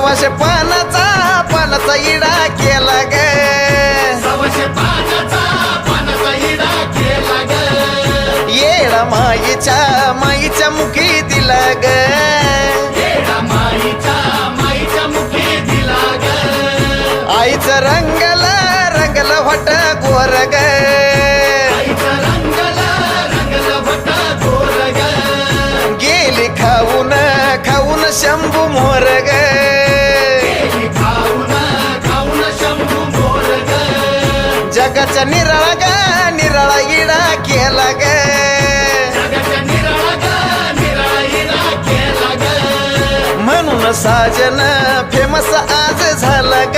सव्वाशे पानाचा इडा केला ग, सव्वाशे पानाचा इडा केला ग, येडा माईच्या मुखी दिला ग, येडा माईच्या मुखी दिला ग, आईचं रंगला होट गोर ग, आईचं रंगला भट गोर ग, गेली खाऊन शंभू मोर ग, गेली खाऊन शंभू मोर ग, जगाच्या निराळा इडा केला ग, जगाच्या निराळा इडा केला ग, म्हणून साजन फेमस आज झाला ग.